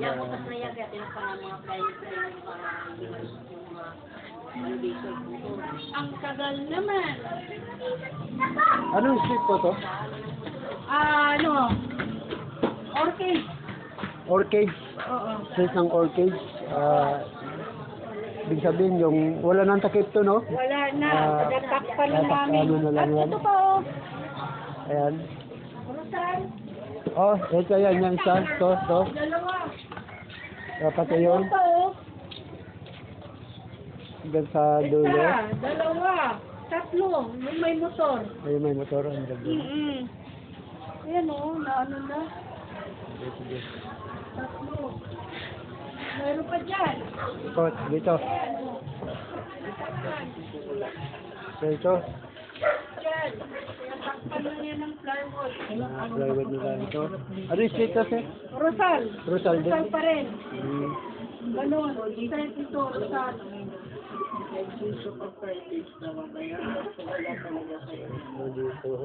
Yan, bukas na yan, kaya tinapang mga private para hindi malusot yung mga validation. Ang tagal naman. Anong street po to? Orchid. Orchids. Oo. Street ng orchids. Ibig sabihin yung wala nang takip to, no? Wala na. Tatakpan na namin. Ano na lang At yan. ito pa, oh. Ayan. Rosan. Oh, ito yan, yan isa. To. Dalawa. Dapat yun. Ito pa, oh. Hanggang sa dulo. Isa, dalawa. Tatlo. Yung may motor. Ay, may motor. Ang ganda. Ayan, oh. Naano na. Sige. Tatlo. Mayroon pa dyan. Ito, dito. Dito. Dyan. Tatakpan na yan ng plywood. Plywood nila ito. Ano yung street to, sir? Rosal. Rosal din. Rosal pa rin. Hmm. Ganon. Isa ito, Rosal. Dito.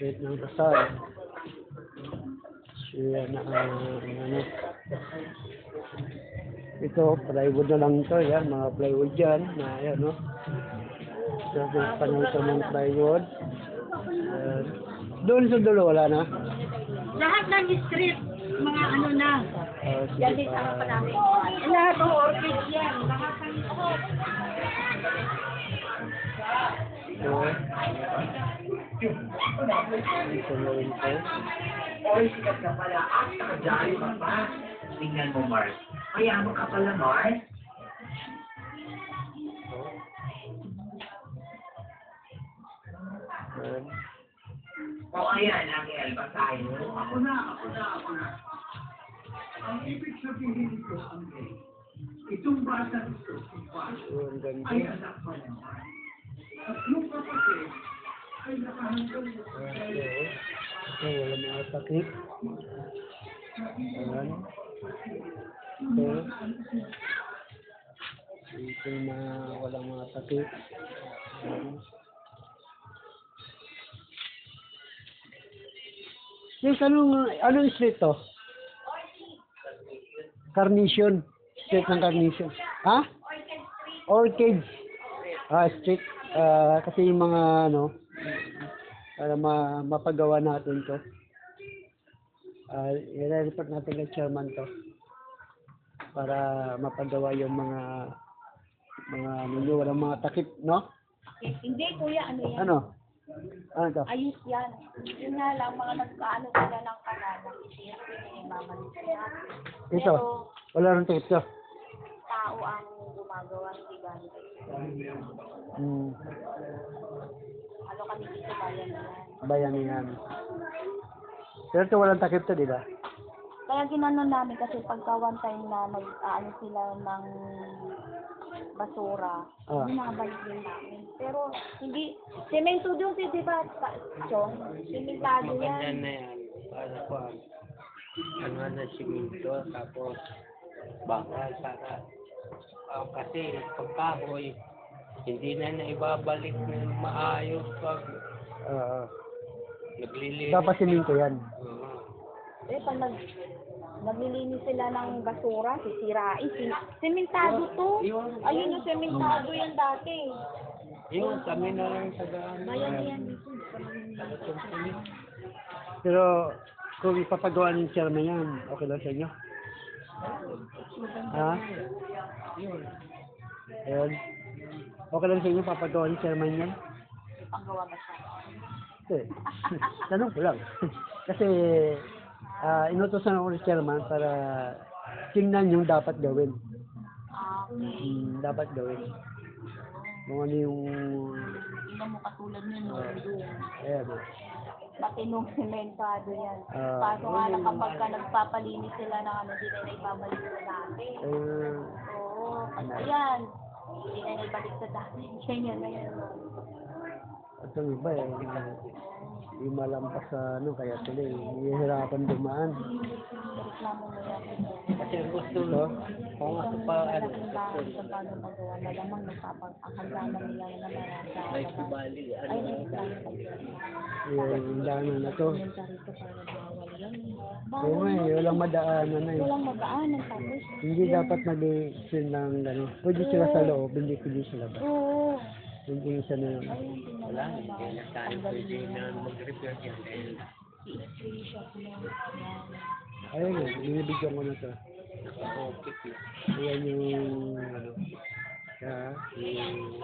Street ng Rosal. Siya na ano. Ito, plywood na lang ito. Yan, mga plywood dyan. Na, yan, no? Sabi pa na ito ng plywood. Doon sa dulo, wala na. Lahat ng street, mga ano na. Yan din sa harapan namin. Lahat ng orchids yan. Lahat ng Ito. Ito na rin ito. Oy, sikat ka pala. Nakajari ka pa. Tingnan mo, Mars. Kaya mo ka pala, Mars. Yan. O, ayan, Angel. Basahin mo. Ako na. Ang ibig sabihin nito, Angel, itong bata ito, si Juan, Ang ganda. ay anak pa naman. At yung kapatid, ay nakahanggang mo. Ito, wala mga takip. Ayan. Ito. Ito na wala mga takip. Ayan. Yes, anong street to? Carnation. Street ng Carnation. Ha? Orchids. Street. Kasi yung mga ano, para mapagawa natin to. I-report natin kay chairman to. Para mapagawa yung mga walang mga takip, no? Hindi, kuya, ano yan? Ano? Ano to? Ayos yan. Yun nga lang, mga nagkaano sila ng kanal, nakisira sila yung mamalik sila. Ito. Wala rin takip to. Tao ang gumagawa, hindi ganito. Ano kami dito, bayan na yan. Bayan yan. Pero ito walang takip to, di ba? Kaya ginano namin kasi pagka one time na nag-aano sila ng basura, binabalik din namin. Pero hindi, semento doon si di ba, Chong? Sementado yan. Maganda na yan. Para po, ano na siminto, tapos bakal para kasi pagkahoy, hindi na naibabalik na maayos pag naglilinis. Dapat siminto yan. Pag naglilinis sila ng basura, sisirain. Sementado to. Ayun yung sementado yan dati. Yun, kami na lang sa daan. Bayan yan dito. Pero kung ipapagawa ng chairman yan, okay lang sa inyo? Ha? Ayun. Okay lang sa inyo papagawa ng chairman yan? Panggawa ba siya? Hindi. Tanong ko lang. Kasi inutosan ako ng chairman para tingnan yung dapat gawin. Okay. Dapat gawin. Kung ano yung... Tingnan mo katulad niya no. Ayan. Matinong sementado yan. Ah. Kaso nga na kapag ka nagpapalinis sila ng ano, hindi na ibabalik sa dati. Oo. Ayan. Hindi na ibalik sa dati. Ganyan na yan. At yung iba Di malampas sa ano, kaya tuloy, hihirapan dumaan. Reklamo mo yan. Kasi gusto Ito, kung ako pa, ano, Malaking bahay sa paano magawa. Malamang ang hangganan nila na narasa. may kubali, Ay, ano, may plano pa yung daanan na to. pumunta rito para bawal yan. Oo nga eh, walang madaanan na eh. Walang madaanan tapos. Hindi dapat mag-extend ng ano. Pwede sila sa loob, hindi pwede sa labas. Oo. Hindi isa na yun. Ayun, wala, hindi na tayo pwede na mag-repair yan. Dahil i-screenshot mo. Yan. Ayun eh, binibigyan ko na to. naka-okay. Ayan yung ano. Kaya, yung